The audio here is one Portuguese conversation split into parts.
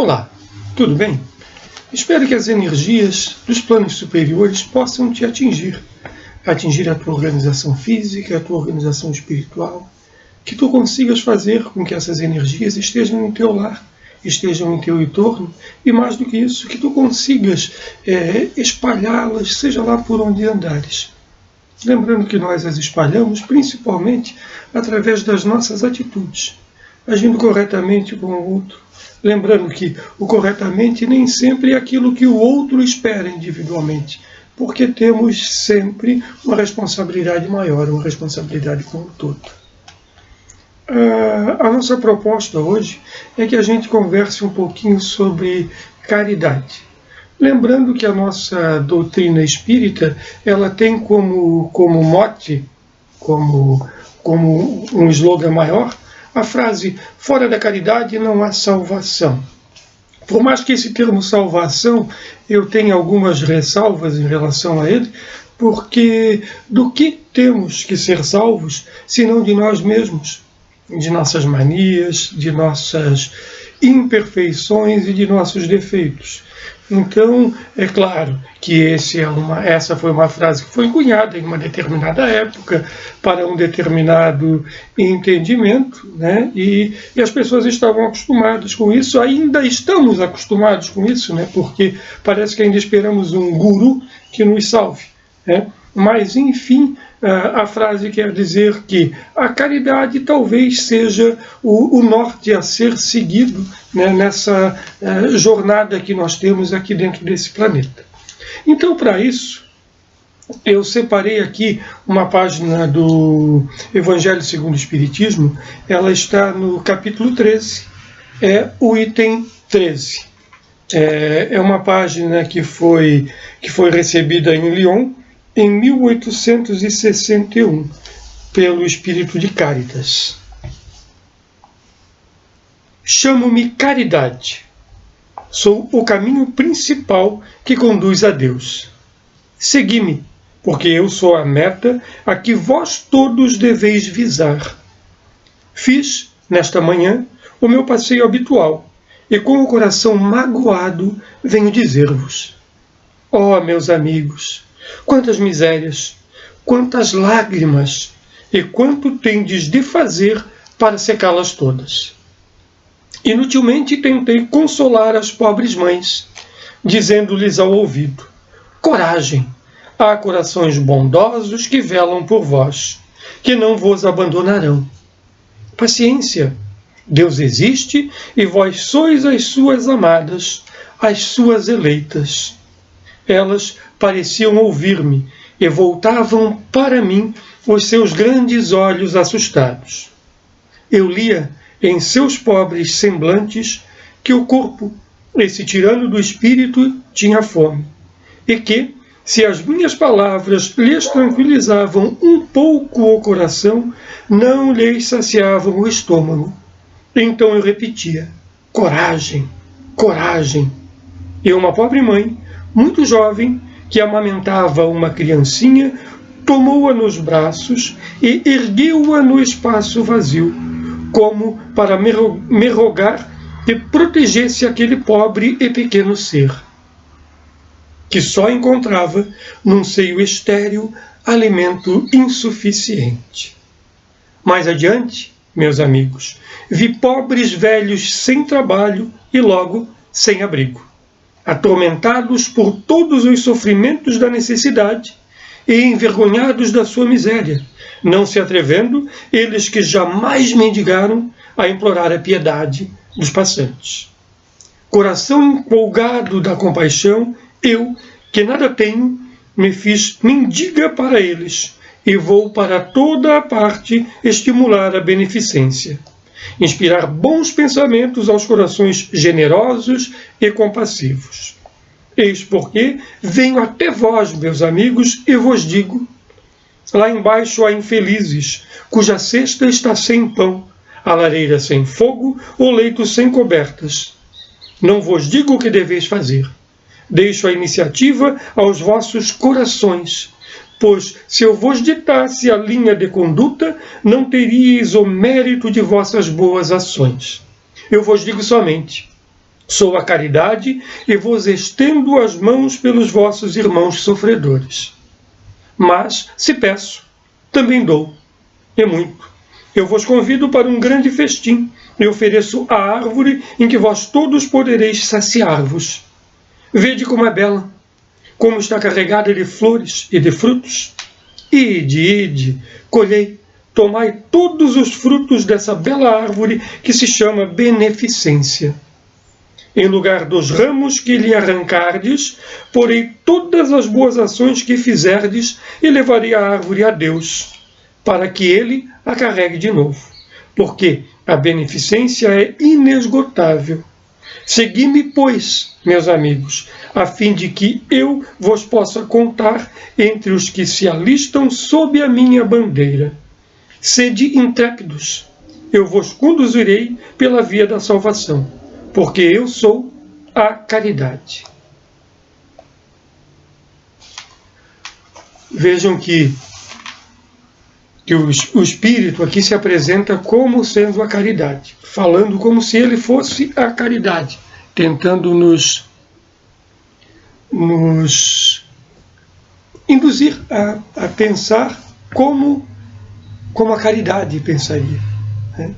Olá, tudo bem? Espero que as energias dos planos superiores possam te atingir a tua organização física, a tua organização espiritual, que tu consigas fazer com que essas energias estejam no teu lar, estejam em teu entorno, e mais do que isso, que tu consigas espalhá-las, seja lá por onde andares. Lembrando que nós as espalhamos principalmente através das nossas atitudes, agindo corretamente com o outro. Lembrando que o corretamente nem sempre é aquilo que o outro espera individualmente, porque temos sempre uma responsabilidade maior, uma responsabilidade com o todo. A nossa proposta hoje é que a gente converse um pouquinho sobre caridade. Lembrando que a nossa doutrina espírita, ela tem como mote, como um slogan maior, a frase: fora da caridade não há salvação. Por mais que esse termo salvação eu tenha algumas ressalvas em relação a ele, porque do que temos que ser salvos, senão de nós mesmos, de nossas manias, de nossas imperfeições e de nossos defeitos. Então, é claro que essa foi uma frase que foi cunhada em uma determinada época para um determinado entendimento, né? E as pessoas estavam acostumadas com isso, ainda estamos acostumados com isso, né? Porque parece que ainda esperamos um guru que nos salve, né? Mas, enfim, a frase quer dizer que a caridade talvez seja o norte a ser seguido, né, nessa jornada que nós temos aqui dentro desse planeta. Então, para isso, eu separei aqui uma página do Evangelho segundo o Espiritismo. Ela está no capítulo 13, o item 13. É uma página que foi recebida em Lyon, em 1861, pelo Espírito de Cáritas. Chamo-me caridade. Sou o caminho principal que conduz a Deus. Segui-me, porque eu sou a meta a que vós todos deveis visar. Fiz, nesta manhã, o meu passeio habitual, e com o coração magoado venho dizer-vos: ó, meus amigos, quantas misérias, quantas lágrimas, e quanto tendes de fazer para secá-las todas. Inutilmente tentei consolar as pobres mães, dizendo-lhes ao ouvido: coragem, há corações bondosos que velam por vós, que não vos abandonarão. Paciência, Deus existe e vós sois as suas amadas, as suas eleitas. Elas pareciam ouvir-me e voltavam para mim os seus grandes olhos assustados. Eu lia em seus pobres semblantes que o corpo, esse tirano do espírito, tinha fome, e que, se as minhas palavras lhes tranquilizavam um pouco o coração, não lhes saciavam o estômago. Então eu repetia: coragem, coragem. E uma pobre mãe, muito jovem, que amamentava uma criancinha, tomou-a nos braços e ergueu-a no espaço vazio, como para me rogar que protegesse aquele pobre e pequeno ser, que só encontrava num seio estéril alimento insuficiente. Mais adiante, meus amigos, vi pobres velhos sem trabalho e logo sem abrigo, atormentados por todos os sofrimentos da necessidade e envergonhados da sua miséria, não se atrevendo, eles que jamais mendigaram, a implorar a piedade dos passantes. Coração empolgado da compaixão, eu, que nada tenho, me fiz mendiga para eles e vou para toda a parte estimular a beneficência, inspirar bons pensamentos aos corações generosos e compassivos. Eis porque venho até vós, meus amigos, e vos digo: lá embaixo há infelizes, cuja cesta está sem pão, a lareira sem fogo, o leito sem cobertas. Não vos digo o que deveis fazer. Deixo a iniciativa aos vossos corações, pois se eu vos ditasse a linha de conduta, não teríeis o mérito de vossas boas ações. Eu vos digo somente: Sou a caridade e vos estendo as mãos pelos vossos irmãos sofredores. Mas, se peço, também dou, e muito. Eu vos convido para um grande festim e ofereço a árvore em que vós todos podereis saciar-vos. Vede como é bela, como está carregada de flores e de frutos. Ide, colhei, tomai todos os frutos dessa bela árvore que se chama beneficência. Em lugar dos ramos que lhe arrancardes, porei todas as boas ações que fizerdes e levarei a árvore a Deus, para que ele a carregue de novo, porque a beneficência é inesgotável. Segui-me, pois, meus amigos, a fim de que eu vos possa contar entre os que se alistam sob a minha bandeira. Sede intrépidos, eu vos conduzirei pela via da salvação, porque eu sou a caridade. Vejam que o Espírito aqui se apresenta como sendo a caridade, falando como se ele fosse a caridade, tentando nos induzir a pensar como a caridade pensaria, né?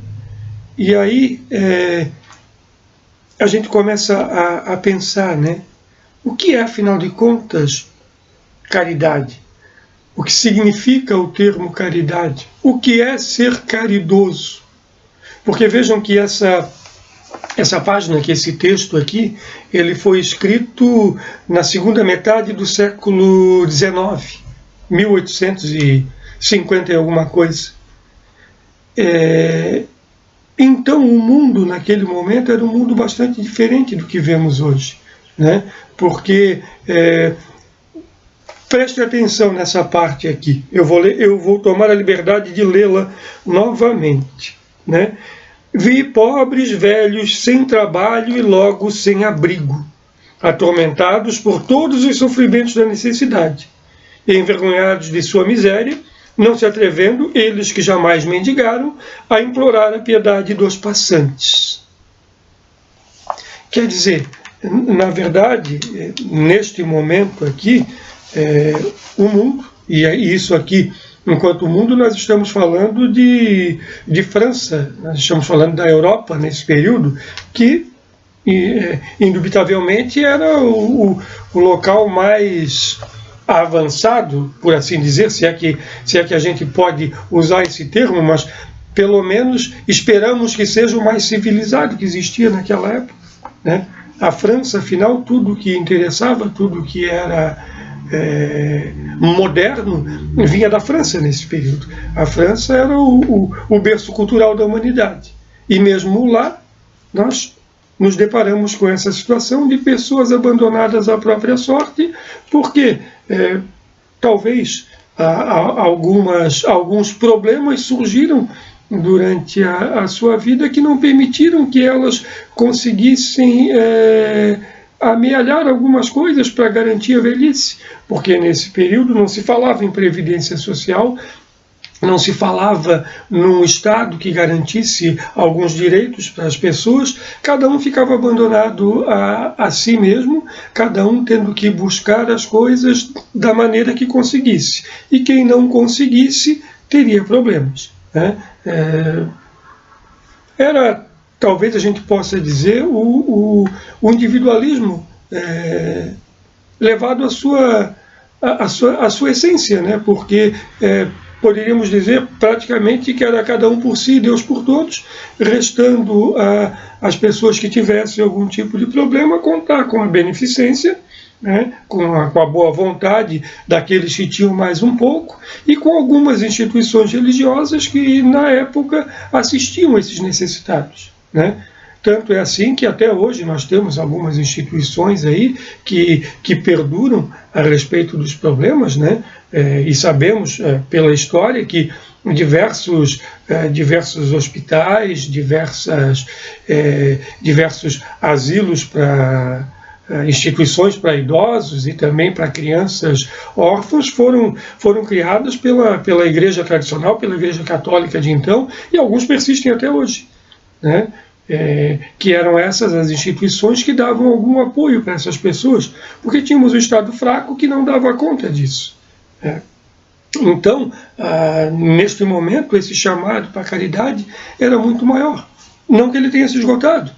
E aí a gente começa a pensar, né? O que é, afinal de contas, caridade? O que significa o termo caridade? O que é ser caridoso? Porque vejam que essa página, que esse texto aqui, ele foi escrito na segunda metade do século XIX, 1850 e alguma coisa. Então o mundo naquele momento era um mundo bastante diferente do que vemos hoje, né? Porque preste atenção nessa parte aqui. Eu vou tomar a liberdade de lê-la novamente, né? Vi pobres velhos sem trabalho e logo sem abrigo, atormentados por todos os sofrimentos da necessidade, e envergonhados de sua miséria, não se atrevendo, eles que jamais mendigaram, a implorar a piedade dos passantes. Quer dizer, na verdade, neste momento aqui, o mundo, e isso aqui, enquanto o mundo, nós estamos falando de França, nós estamos falando da Europa nesse período, que indubitavelmente era o local mais avançado, por assim dizer, se é que a gente pode usar esse termo, mas pelo menos esperamos que seja o mais civilizado que existia naquela época, né? A França, afinal, tudo que interessava, tudo que era moderno, vinha da França nesse período. A França era o berço cultural da humanidade. E mesmo lá, nós nos deparamos com essa situação de pessoas abandonadas à própria sorte, porque talvez alguns problemas surgiram durante a sua vida que não permitiram que elas conseguissem amealhar algumas coisas para garantir a velhice, porque nesse período não se falava em previdência social, não se falava num Estado que garantisse alguns direitos para as pessoas, cada um ficava abandonado a si mesmo, cada um tendo que buscar as coisas da maneira que conseguisse. E quem não conseguisse teria problemas, né? Era, talvez a gente possa dizer, o individualismo levado à sua essência, né? Porque poderíamos dizer praticamente que era cada um por si, Deus por todos, restando às pessoas que tivessem algum tipo de problema contar com a beneficência, né, com a boa vontade daqueles que tinham mais um pouco, e com algumas instituições religiosas que na época assistiam esses necessitados, né? Tanto é assim que até hoje nós temos algumas instituições aí que perduram a respeito dos problemas, né? E sabemos pela história que diversos hospitais, diversos asilos para instituições para idosos e também para crianças órfãs foram criadas pela Igreja tradicional, pela Igreja Católica de então, e alguns persistem até hoje, né? que eram essas as instituições que davam algum apoio para essas pessoas, porque tínhamos o Estado fraco que não dava conta disso. Então, neste momento, esse chamado para a caridade era muito maior. Não que ele tenha se esgotado,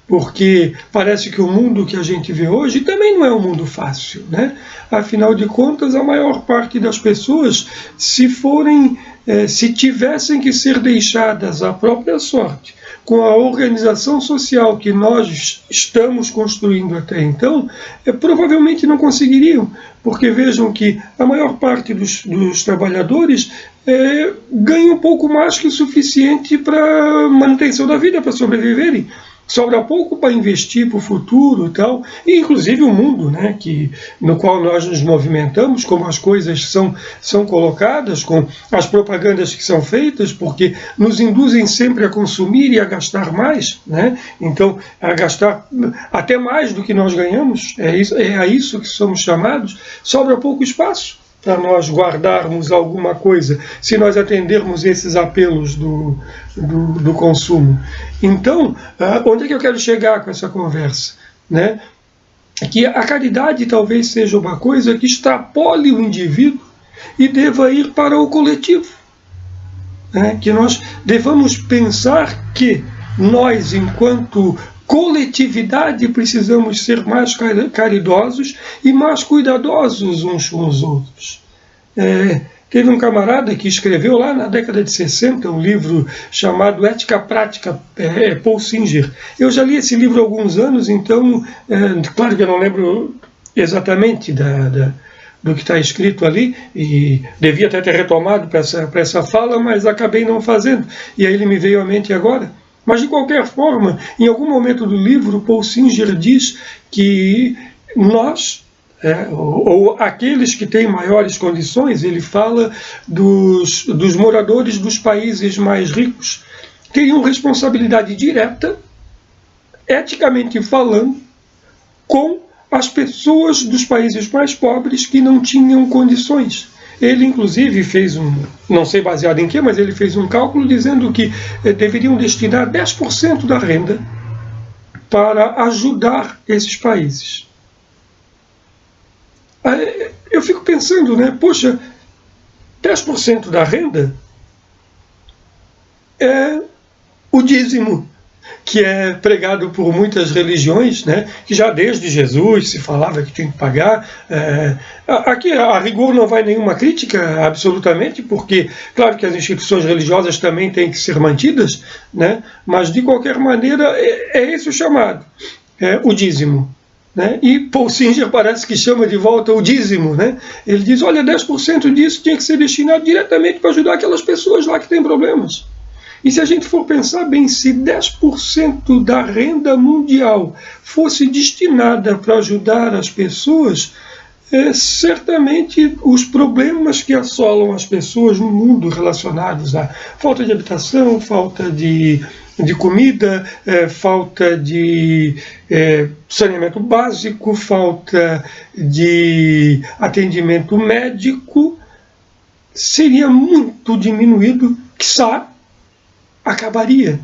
porque parece que o mundo que a gente vê hoje também não é um mundo fácil, né? Afinal de contas, a maior parte das pessoas, se tivessem que ser deixadas à própria sorte, com a organização social que nós estamos construindo até então, provavelmente não conseguiriam, porque vejam que a maior parte dos trabalhadores ganha um pouco mais que o suficiente para manutenção da vida, para sobreviverem. Sobra pouco para investir para o futuro e tal, e inclusive o mundo, né, no qual nós nos movimentamos, como as coisas são colocadas, com as propagandas que são feitas, porque nos induzem sempre a consumir e a gastar mais, né? Então, a gastar até mais do que nós ganhamos, é a isso que somos chamados, sobra pouco espaço para nós guardarmos alguma coisa, se nós atendermos esses apelos do consumo. Então, onde é que eu quero chegar com essa conversa? Né? Que a caridade talvez seja uma coisa que extrapole o indivíduo e deva ir para o coletivo. Né? Que nós devamos pensar que nós, enquanto coletividade, precisamos ser mais caridosos e mais cuidadosos uns com os outros. Teve um camarada que escreveu lá na década de 60 um livro chamado Ética Prática, Paul Singer. Eu já li esse livro há alguns anos, então, claro que eu não lembro exatamente do que está escrito ali, e devia até ter retomado para essa fala, mas acabei não fazendo, e aí ele me veio à mente agora. Mas, de qualquer forma, em algum momento do livro, Paul Singer diz que nós, ou aqueles que têm maiores condições, ele fala dos moradores dos países mais ricos, teriam responsabilidade direta, eticamente falando, com as pessoas dos países mais pobres que não tinham condições. Ele, inclusive, fez não sei baseado em quê, mas ele fez um cálculo dizendo que deveriam destinar 10% da renda para ajudar esses países. Eu fico pensando, né? Poxa, 10% da renda é o dízimo, que é pregado por muitas religiões, né, que já desde Jesus se falava que tinha que pagar. Aqui, a rigor, não vai nenhuma crítica, absolutamente, porque, claro que as instituições religiosas também têm que ser mantidas, né, mas, de qualquer maneira, é esse o chamado, o dízimo. Né? E Paul Singer parece que chama de volta o dízimo. Né? Ele diz, olha, 10% disso tinha que ser destinado diretamente para ajudar aquelas pessoas lá que têm problemas. E se a gente for pensar bem, se 10% da renda mundial fosse destinada para ajudar as pessoas, certamente os problemas que assolam as pessoas no mundo relacionados à falta de habitação, falta de comida, falta de saneamento básico, falta de atendimento médico, seria muito diminuído, quiçá acabaria.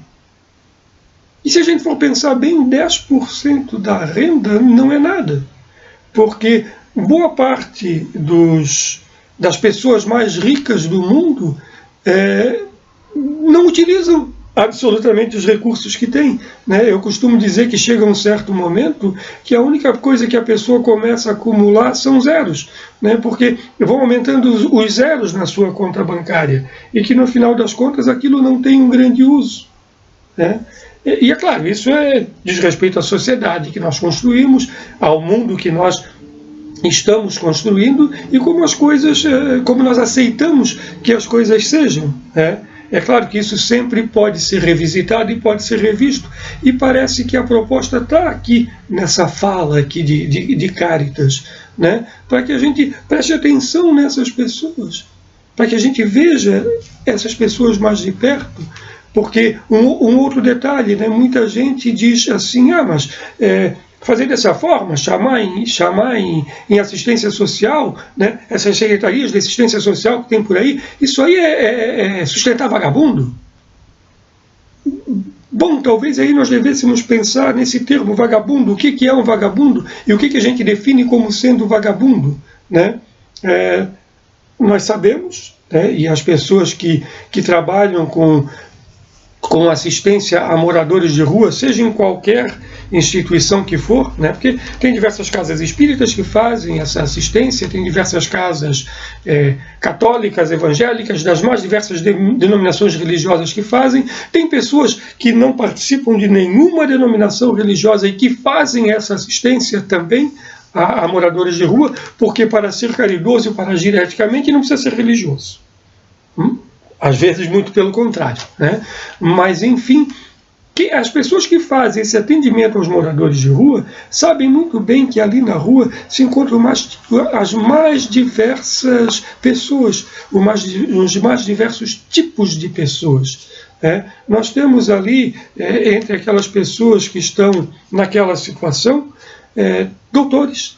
E se a gente for pensar bem, 10% da renda não é nada, porque boa parte das pessoas mais ricas do mundo não utilizam absolutamente os recursos que têm. Né? Eu costumo dizer que chega um certo momento que a única coisa que a pessoa começa a acumular são zeros, né? Porque vão aumentando os zeros na sua conta bancária e que no final das contas aquilo não tem um grande uso. Né? E é claro, isso diz respeito à sociedade que nós construímos, ao mundo que nós estamos construindo e como as coisas, como nós aceitamos que as coisas sejam. Né? É claro que isso sempre pode ser revisitado e pode ser revisto. E parece que a proposta está aqui, nessa fala aqui de Cáritas, né? Para que a gente preste atenção nessas pessoas, para que a gente veja essas pessoas mais de perto. Porque um outro detalhe, né? Muita gente diz assim, mas fazer dessa forma, chamar em assistência social, né, essas secretarias de assistência social que tem por aí, isso aí é sustentar vagabundo? Bom, talvez aí nós devêssemos pensar nesse termo vagabundo. O que é um vagabundo e o que a gente define como sendo vagabundo, né? Nós sabemos, né, e as pessoas que trabalham com assistência a moradores de rua, seja em qualquer instituição que for, né, porque tem diversas casas espíritas que fazem essa assistência, tem diversas casas católicas, evangélicas, das mais diversas denominações religiosas que fazem, tem pessoas que não participam de nenhuma denominação religiosa e que fazem essa assistência também a moradores de rua, porque para ser caridoso e para agir eticamente não precisa ser religioso. Às vezes, muito pelo contrário, né? Mas, enfim, que as pessoas que fazem esse atendimento aos moradores de rua sabem muito bem que ali na rua se encontram as mais diversas pessoas, os mais diversos tipos de pessoas. Nós temos ali, entre aquelas pessoas que estão naquela situação, doutores.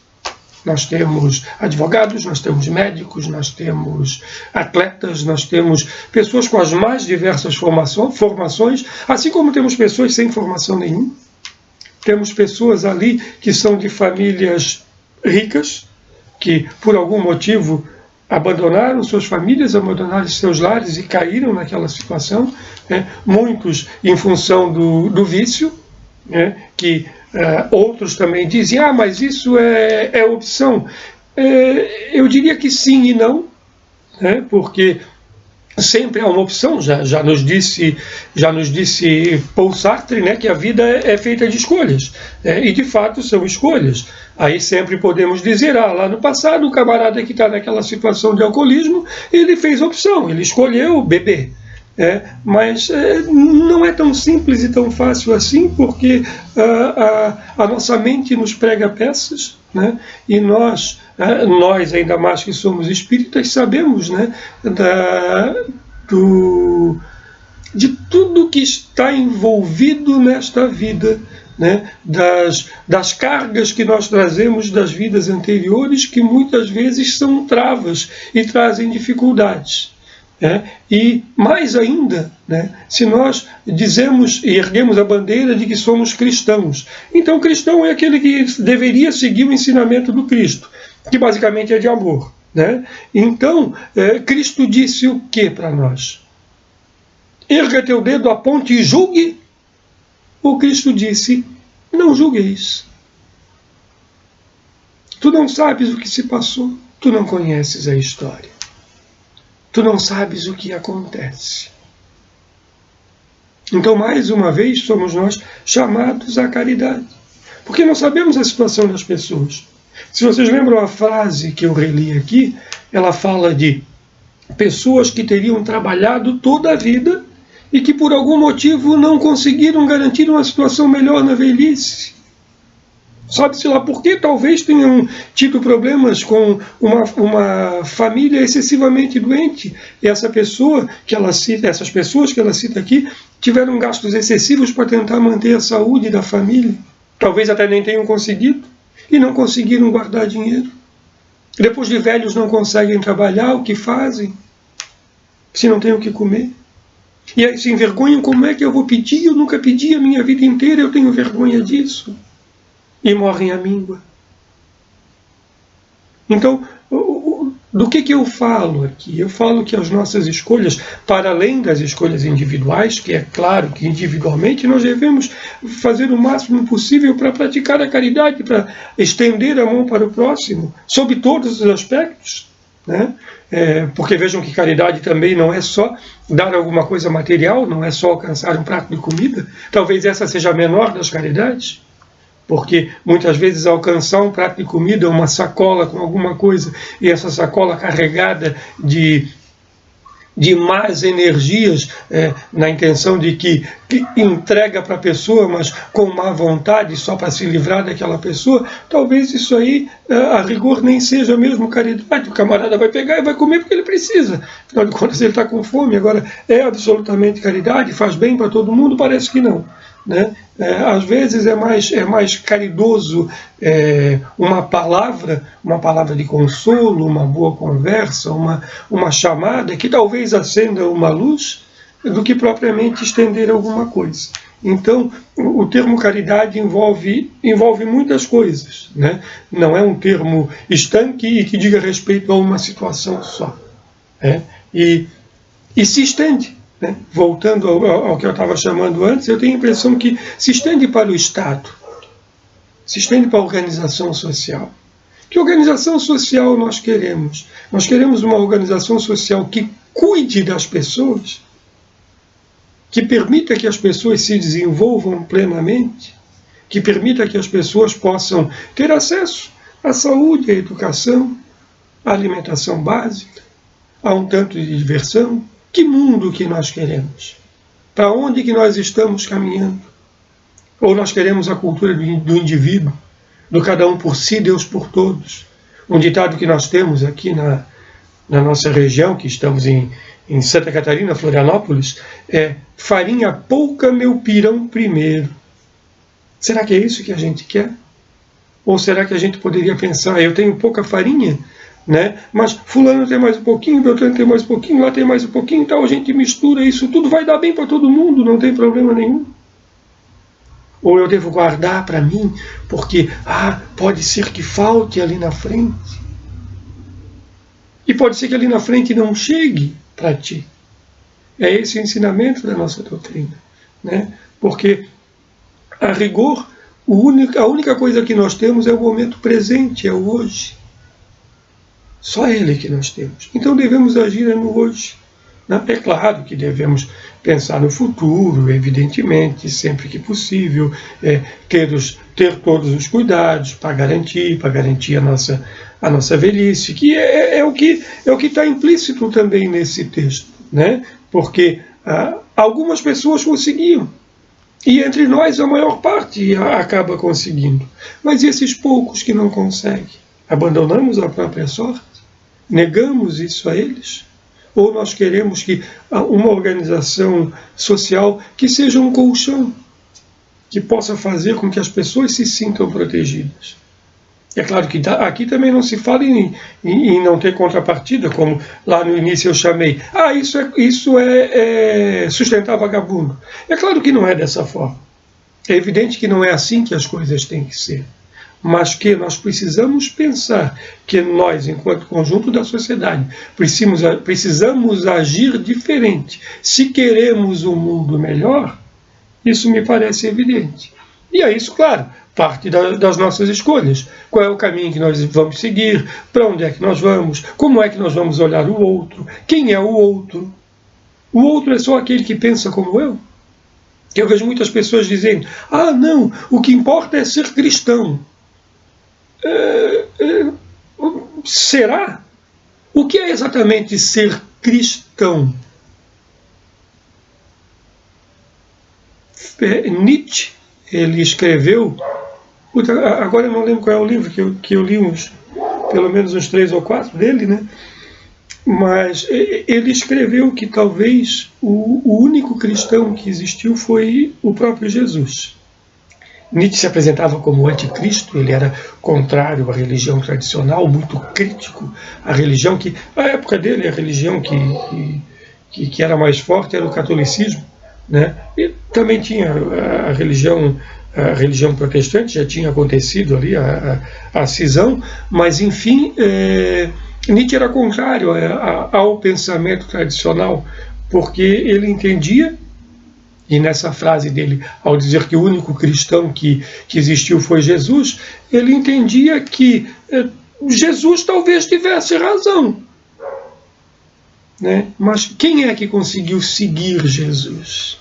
Nós temos advogados, nós temos médicos, nós temos atletas, nós temos pessoas com as mais diversas formações, assim como temos pessoas sem formação nenhuma. Temos pessoas ali que são de famílias ricas, que por algum motivo abandonaram suas famílias, abandonaram seus lares e caíram naquela situação, muitos em função do vício, que outros também dizem, mas isso é opção. Eu diria que sim e não, porque sempre há uma opção. Já nos disse Paul Sartre, que a vida é feita de escolhas, e de fato são escolhas. Aí sempre podemos dizer, lá no passado o camarada que está naquela situação de alcoolismo, ele fez opção, ele escolheu beber. Mas não é tão simples e tão fácil assim, porque a nossa mente nos prega peças, e nós ainda mais que somos espíritas, sabemos, de tudo que está envolvido nesta vida, das cargas que nós trazemos das vidas anteriores, que muitas vezes são travas e trazem dificuldades. E mais ainda, se nós dizemos e erguemos a bandeira de que somos cristãos, então cristão é aquele que deveria seguir o ensinamento do Cristo, que basicamente é de amor. Então, Cristo disse o que para nós? Erga teu dedo, aponte e julgue. O Cristo disse, não julgueis. Tu não sabes o que se passou, tu não conheces a história. Tu não sabes o que acontece. Então, mais uma vez, somos nós chamados à caridade. Porque não sabemos a situação das pessoas. Se vocês lembram a frase que eu reli aqui, ela fala de pessoas que teriam trabalhado toda a vida e que por algum motivo não conseguiram garantir uma situação melhor na velhice. Sabe-se lá por quê? Talvez tenham tido problemas com uma família excessivamente doente. E essas pessoas que ela cita aqui tiveram gastos excessivos para tentar manter a saúde da família. Talvez até nem tenham conseguido. E não conseguiram guardar dinheiro. Depois de velhos não conseguem trabalhar, o que fazem? Se não têm o que comer. E aí se envergonham, como é que eu vou pedir? Eu nunca pedi a minha vida inteira, eu tenho vergonha disso. E morrem à míngua. Então, do que eu falo aqui? Eu falo que as nossas escolhas, para além das escolhas individuais, que é claro que individualmente nós devemos fazer o máximo possível para praticar a caridade, para estender a mão para o próximo, sob todos os aspectos. Porque vejam que caridade também não é só dar alguma coisa material, não é só alcançar um prato de comida. Talvez essa seja a menor das caridades. Porque muitas vezes alcançar um prato de comida, uma sacola com alguma coisa, e essa sacola carregada de más energias, na intenção de que entrega para a pessoa, mas com má vontade, só para se livrar daquela pessoa, talvez isso aí, a rigor, nem seja mesmo caridade. O camarada vai pegar e vai comer porque ele precisa. Afinal de contas, ele está com fome. Agora, é absolutamente caridade? Faz bem para todo mundo? Parece que não. Às vezes é mais caridoso uma palavra de consolo, uma boa conversa, uma chamada que talvez acenda uma luz, do que propriamente estender alguma coisa. Então, o termo caridade envolve muitas coisas, né? Não é um termo estanque e que diga respeito a uma situação só. Né? E se estende, né? Voltando ao que eu estava chamando antes, eu tenho a impressão que se estende para o Estado, se estende para a organização social. Que organização social nós queremos? Nós queremos uma organização social que cuide das pessoas, que permita que as pessoas se desenvolvam plenamente, que permita que as pessoas possam ter acesso à saúde, à educação, à alimentação básica, a um tanto de diversão. Que mundo que nós queremos? Para onde que nós estamos caminhando? Ou nós queremos a cultura do indivíduo, do cada um por si, Deus por todos? Um ditado que nós temos aqui na nossa região, que estamos em Santa Catarina, Florianópolis, é: farinha pouca, meu pirão primeiro. Será que é isso que a gente quer? Ou será que a gente poderia pensar: eu tenho pouca farinha, né? Mas fulano tem mais um pouquinho, Beltrano tem mais um pouquinho, lá tem mais um pouquinho, então a gente mistura isso tudo, vai dar bem para todo mundo, não tem problema nenhum. Ou eu devo guardar para mim, porque pode ser que falte ali na frente. E pode ser que ali na frente não chegue para ti. É esse o ensinamento da nossa doutrina, né? Porque, a rigor, a única coisa que nós temos é o momento presente, é o hoje. Só ele que nós temos. Então devemos agir no hoje. Né? É claro que devemos pensar no futuro, evidentemente, sempre que possível, ter todos os cuidados para garantir a nossa velhice, que é o que está implícito também nesse texto, né? Porque algumas pessoas conseguiam, e entre nós a maior parte acaba conseguindo. Mas e esses poucos que não conseguem? Abandonamos a própria sorte? Negamos isso a eles? Ou nós queremos que uma organização social que seja um colchão, que possa fazer com que as pessoas se sintam protegidas? É claro que aqui também não se fala em não ter contrapartida, como lá no início eu chamei. Isso é sustentar vagabundo. É claro que não é dessa forma. É evidente que não é assim que as coisas têm que ser. Mas que nós precisamos pensar que nós, enquanto conjunto da sociedade, precisamos agir diferente. Se queremos um mundo melhor, isso me parece evidente. E é isso, claro, parte das nossas escolhas. Qual é o caminho que nós vamos seguir? Para onde é que nós vamos? Como é que nós vamos olhar o outro? Quem é o outro? O outro é só aquele que pensa como eu? Eu vejo muitas pessoas dizendo: não, o que importa é ser cristão. Será? O que é exatamente ser cristão? Nietzsche, ele escreveu, agora eu não lembro qual é o livro que eu li, pelo menos uns 3 ou 4 dele, né? Mas ele escreveu que talvez o único cristão que existiu foi o próprio Jesus. Nietzsche se apresentava como anticristo, ele era contrário à religião tradicional, muito crítico à religião que, na época dele, a religião que era mais forte era o catolicismo, né? E também tinha a religião protestante, já tinha acontecido ali a cisão, mas enfim, Nietzsche era contrário ao pensamento tradicional, porque ele entendia, e nessa frase dele, ao dizer que o único cristão que existiu foi Jesus, ele entendia que Jesus talvez tivesse razão, né? Mas quem é que conseguiu seguir Jesus?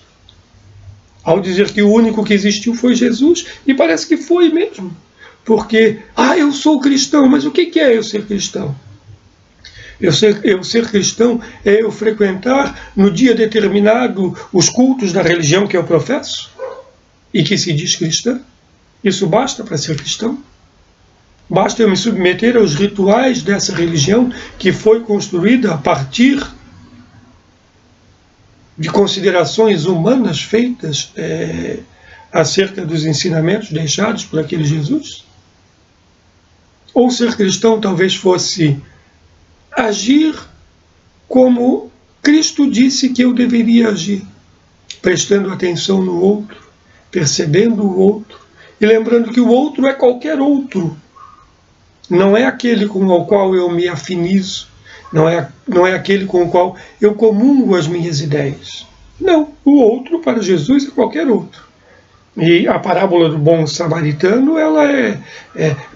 Ao dizer que o único que existiu foi Jesus, e parece que foi mesmo. Porque, eu sou cristão, mas o que é eu ser cristão? Eu ser cristão é eu frequentar no dia determinado os cultos da religião que eu professo e que se diz cristã. Isso basta para ser cristão? Basta eu me submeter aos rituais dessa religião que foi construída a partir de considerações humanas feitas acerca dos ensinamentos deixados por aquele Jesus? Ou ser cristão talvez fosse agir como Cristo disse que eu deveria agir, prestando atenção no outro, percebendo o outro e lembrando que o outro é qualquer outro. Não é aquele com o qual eu me afinizo, não é aquele com o qual eu comungo as minhas ideias. Não, o outro para Jesus é qualquer outro. E a parábola do bom samaritano, ela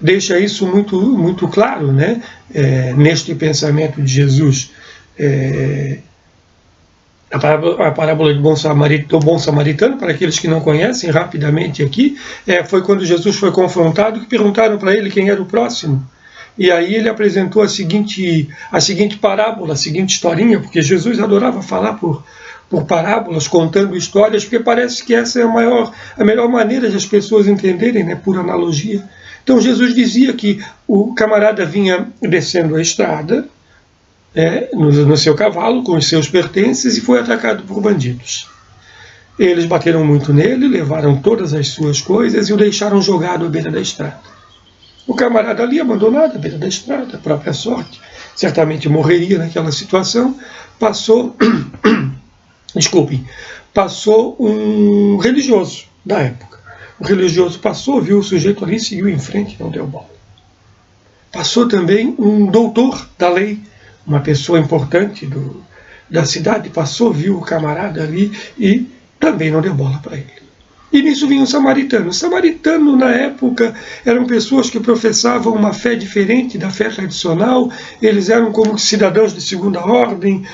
deixa isso muito claro, né? Neste pensamento de Jesus. A parábola do bom samaritano, para aqueles que não conhecem, rapidamente aqui, foi quando Jesus foi confrontado, que perguntaram para ele quem era o próximo. E aí ele apresentou a seguinte parábola, a seguinte historinha, porque Jesus adorava falar por parábolas, contando histórias, porque parece que essa é a melhor maneira de as pessoas entenderem, né, por analogia. Então Jesus dizia que o camarada vinha descendo a estrada, no seu cavalo, com os seus pertences, e foi atacado por bandidos. Eles bateram muito nele, levaram todas as suas coisas e o deixaram jogado à beira da estrada. O camarada ali, abandonado à beira da estrada, própria sorte, certamente morreria naquela situação, passou um religioso da época. O religioso passou, viu o sujeito ali, seguiu em frente, não deu bola. Passou também um doutor da lei, uma pessoa importante da cidade, passou, viu o camarada ali e também não deu bola para ele. E nisso vinha um samaritano. O samaritano, na época, eram pessoas que professavam uma fé diferente da fé tradicional, eles eram como cidadãos de segunda ordem,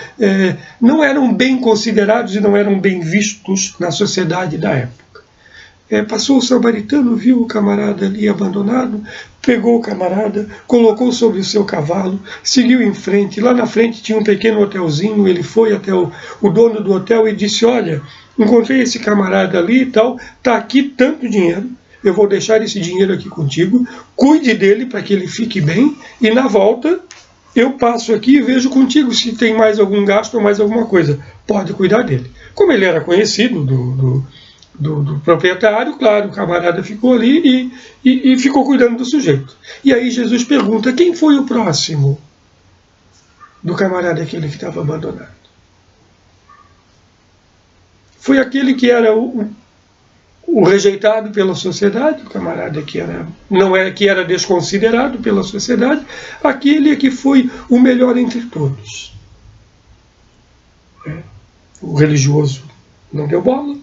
não eram bem considerados e não eram bem vistos na sociedade da época. Passou o samaritano, viu o camarada ali abandonado, pegou o camarada, colocou sobre o seu cavalo, seguiu em frente. Lá na frente tinha um pequeno hotelzinho, ele foi até o dono do hotel e disse: olha, encontrei esse camarada ali e tal, está aqui tanto dinheiro, eu vou deixar esse dinheiro aqui contigo, cuide dele para que ele fique bem, e na volta eu passo aqui e vejo contigo se tem mais algum gasto ou mais alguma coisa. Pode cuidar dele. Como ele era conhecido do proprietário, claro, o camarada ficou ali e ficou cuidando do sujeito. E aí Jesus pergunta: quem foi o próximo do camarada aquele que estava abandonado? Foi aquele que era o rejeitado pela sociedade, o camarada que era desconsiderado pela sociedade, aquele que foi o melhor entre todos. O religioso não deu bola,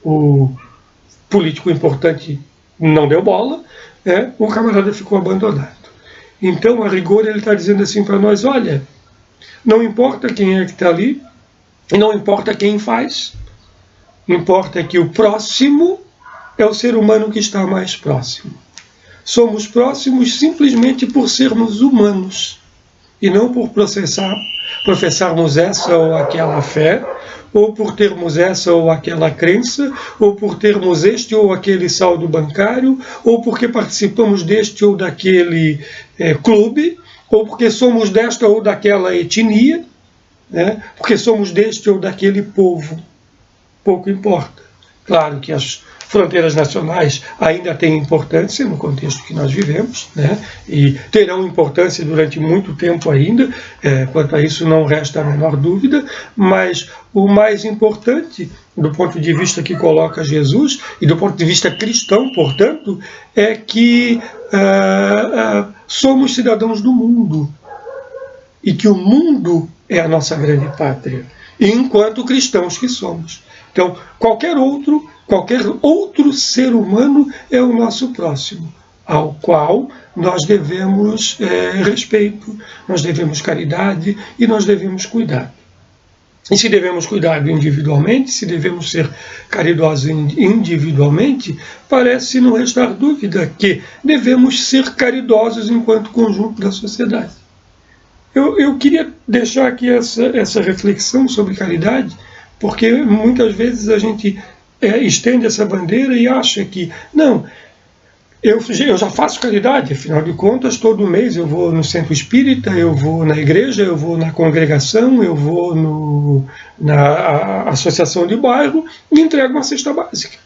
o político importante não deu bola, o camarada ficou abandonado. Então, a rigor, ele está dizendo assim para nós: olha, não importa quem é que está ali, não importa quem faz, importa que o próximo é o ser humano que está mais próximo. Somos próximos simplesmente por sermos humanos, e não por professarmos essa ou aquela fé, ou por termos essa ou aquela crença, ou por termos este ou aquele saldo bancário, ou porque participamos deste ou daquele clube, ou porque somos desta ou daquela etnia, né? Porque somos deste ou daquele povo. Pouco importa. Claro que as fronteiras nacionais ainda têm importância no contexto que nós vivemos, né? E terão importância durante muito tempo ainda, quanto a isso não resta a menor dúvida, mas o mais importante, do ponto de vista que coloca Jesus, e do ponto de vista cristão, portanto, é que somos cidadãos do mundo, e que o mundo é a nossa grande pátria, enquanto cristãos que somos. Então, qualquer outro ser humano é o nosso próximo, ao qual nós devemos respeito, nós devemos caridade e nós devemos cuidar. E se devemos cuidar individualmente, se devemos ser caridosos individualmente, parece não restar dúvida que devemos ser caridosos enquanto conjunto da sociedade. Eu queria deixar aqui essa reflexão sobre caridade, porque muitas vezes a gente estende essa bandeira e acha que, não, eu já faço caridade, afinal de contas, todo mês eu vou no centro espírita, eu vou na igreja, eu vou na congregação, eu vou na associação de bairro e entrego uma cesta básica.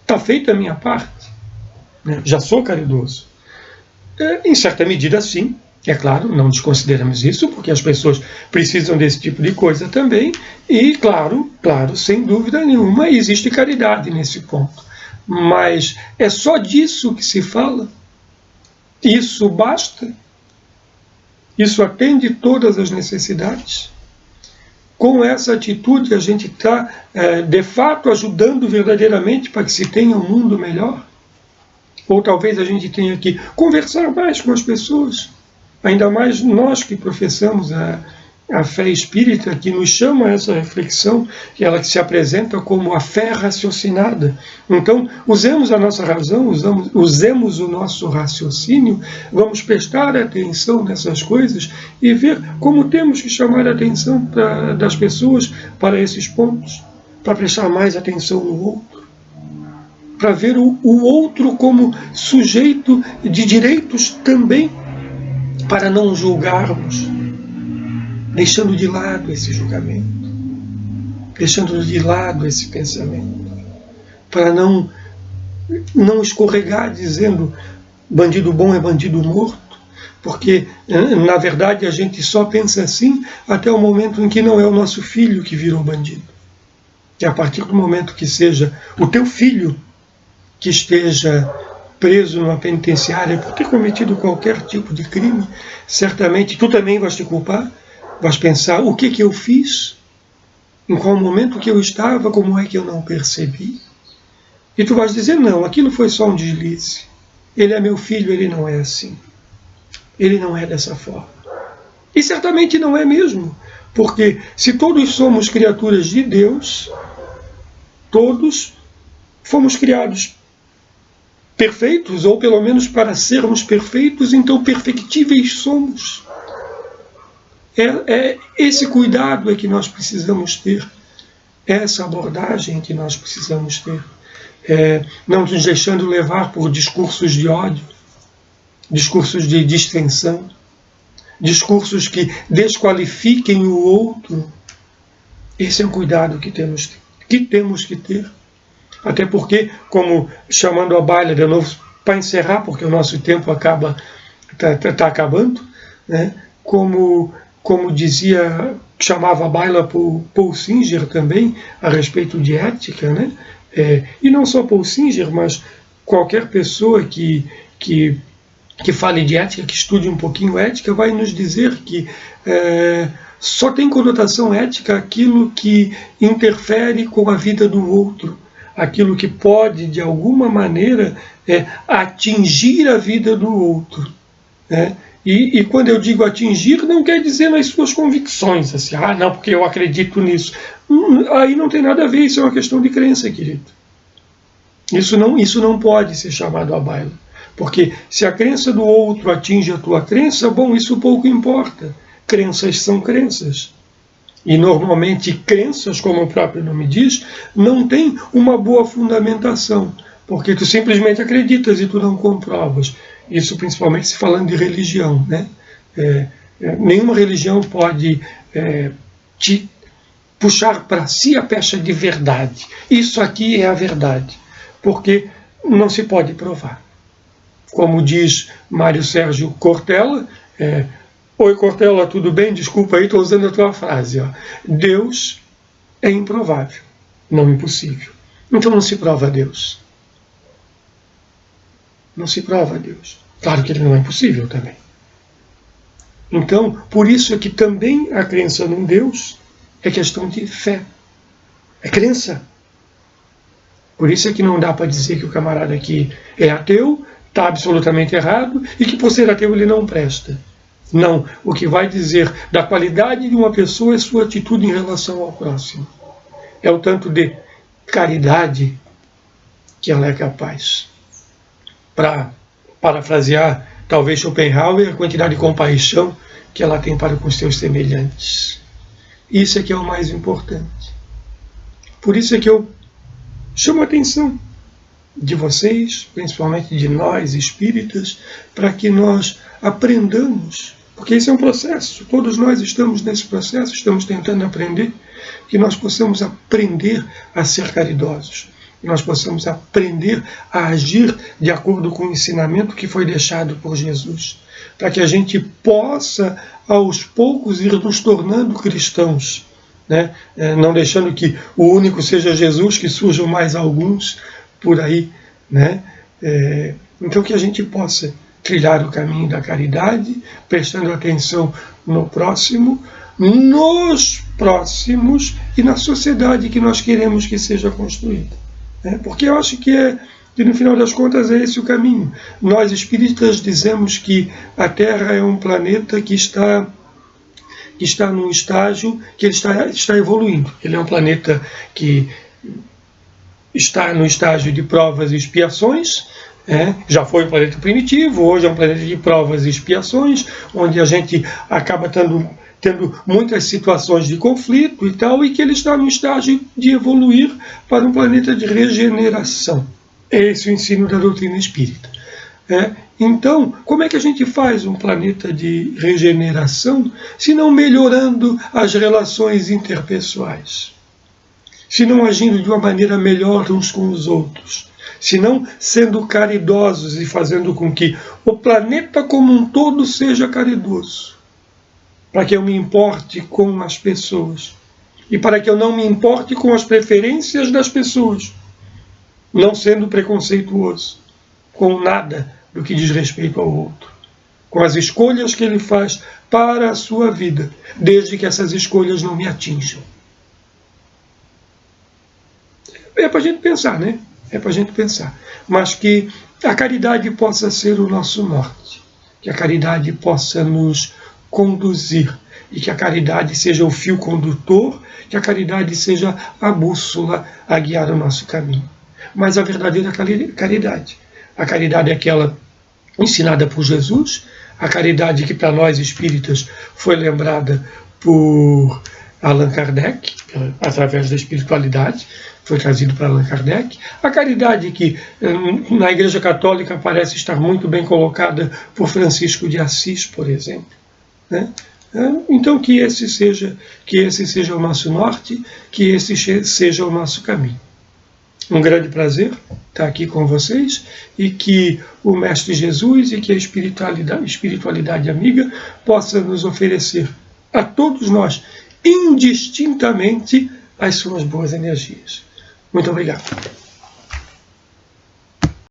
Está feita a minha parte, né? Já sou caridoso. Em certa medida, sim. É claro, não desconsideramos isso, porque as pessoas precisam desse tipo de coisa também, E, claro, sem dúvida nenhuma, existe caridade nesse ponto. Mas é só disso que se fala? Isso basta? Isso atende todas as necessidades? Com essa atitude, a gente está, de fato, ajudando verdadeiramente para que se tenha um mundo melhor? Ou talvez a gente tenha que conversar mais com as pessoas, ainda mais nós que professamos a fé espírita, que nos chama a essa reflexão, que ela que se apresenta como a fé raciocinada. Então, usemos a nossa razão, usemos o nosso raciocínio, vamos prestar atenção nessas coisas e ver como temos que chamar a atenção das pessoas para esses pontos, para prestar mais atenção no outro, para ver o outro como sujeito de direitos também, para não julgarmos, deixando de lado esse julgamento, deixando de lado esse pensamento, para não escorregar dizendo bandido bom é bandido morto, porque, na verdade, a gente só pensa assim até o momento em que não é o nosso filho que virou bandido. E a partir do momento que seja o teu filho que esteja preso numa penitenciária por ter cometido qualquer tipo de crime, certamente tu também vais te culpar, vais pensar, o que eu fiz? Em qual momento que eu estava? Como é que eu não percebi? E tu vais dizer, não, aquilo foi só um deslize. Ele é meu filho, ele não é assim. Ele não é dessa forma. E certamente não é mesmo, porque se todos somos criaturas de Deus, todos fomos criados perfeitos, ou pelo menos para sermos perfeitos, então perfectíveis somos. Esse cuidado é que nós precisamos ter, essa abordagem que nós precisamos ter, não nos deixando levar por discursos de ódio, discursos de distensão, discursos que desqualifiquem o outro. Esse é um cuidado que temos que ter. Até porque, como chamando a baila de novo, para encerrar, porque o nosso tempo está acabando, né? Como chamava a baila Paul Singer também, a respeito de ética, né? E não só Paul Singer, mas qualquer pessoa que fale de ética, que estude um pouquinho ética, vai nos dizer que só tem conotação ética aquilo que interfere com a vida do outro, aquilo que pode, de alguma maneira, atingir a vida do outro, né? E quando eu digo atingir, não quer dizer nas suas convicções, assim, não, porque eu acredito nisso. Aí não tem nada a ver, isso é uma questão de crença, querido. Isso não pode ser chamado à baila. Porque se a crença do outro atinge a tua crença, bom, isso pouco importa. Crenças são crenças. E normalmente crenças, como o próprio nome diz, não têm uma boa fundamentação, porque tu simplesmente acreditas e tu não comprovas. Isso principalmente se falando de religião, né? Nenhuma religião pode te puxar para si a pecha de verdade. Isso aqui é a verdade, porque não se pode provar. Como diz Mário Sérgio Cortella, oi Cortella, tudo bem? Desculpa aí, estou usando a tua frase. Ó. Deus é improvável, não impossível. Então não se prova a Deus. Não se prova a Deus. Claro que ele não é impossível também. Então, por isso é que também a crença num Deus é questão de fé. É crença. Por isso é que não dá para dizer que o camarada aqui é ateu, está absolutamente errado, e que por ser ateu ele não presta. Não, o que vai dizer da qualidade de uma pessoa é sua atitude em relação ao próximo. É o tanto de caridade que ela é capaz. Para parafrasear, talvez Schopenhauer, a quantidade de compaixão que ela tem para com os seus semelhantes. Isso é que é o mais importante. Por isso é que eu chamo a atenção de vocês, principalmente de nós espíritas, para que nós aprendamos, porque esse é um processo, todos nós estamos nesse processo, estamos tentando aprender, que nós possamos aprender a ser caridosos, que nós possamos aprender a agir de acordo com o ensinamento que foi deixado por Jesus, para que a gente possa, aos poucos, ir nos tornando cristãos, né? Não deixando que o único seja Jesus, que surjam mais alguns por aí, né? Então que a gente possa trilhar o caminho da caridade, prestando atenção no próximo, nos próximos e na sociedade que nós queremos que seja construída. Porque eu acho que no final das contas é esse o caminho. Nós espíritas dizemos que a Terra é um planeta que está num estágio que ele está evoluindo. Ele é um planeta que está no estágio de provas e expiações. Já foi um planeta primitivo, hoje é um planeta de provas e expiações, onde a gente acaba tendo muitas situações de conflito e tal, e que ele está no estágio de evoluir para um planeta de regeneração. Esse é o ensino da doutrina espírita. Então, como é que a gente faz um planeta de regeneração se não melhorando as relações interpessoais? Se não agindo de uma maneira melhor uns com os outros? Se não sendo caridosos e fazendo com que o planeta como um todo seja caridoso? Para que eu me importe com as pessoas. E para que eu não me importe com as preferências das pessoas. Não sendo preconceituoso com nada do que diz respeito ao outro. Com as escolhas que ele faz para a sua vida, desde que essas escolhas não me atinjam. É para a gente pensar, né? É para a gente pensar. Mas que a caridade possa ser o nosso norte. Que a caridade possa nos conduzir. E que a caridade seja o fio condutor, que a caridade seja a bússola a guiar o nosso caminho. Mas a verdadeira caridade. A caridade é aquela ensinada por Jesus, a caridade que para nós espíritas foi lembrada por Allan Kardec, através da espiritualidade, foi trazido para Allan Kardec, a caridade que na Igreja Católica parece estar muito bem colocada por Francisco de Assis, por exemplo. Então que esse seja o nosso norte, que esse seja o nosso caminho. Um grande prazer estar aqui com vocês e que o Mestre Jesus e que a espiritualidade amiga possa nos oferecer a todos nós, indistintamente, as suas boas energias. Muito obrigado.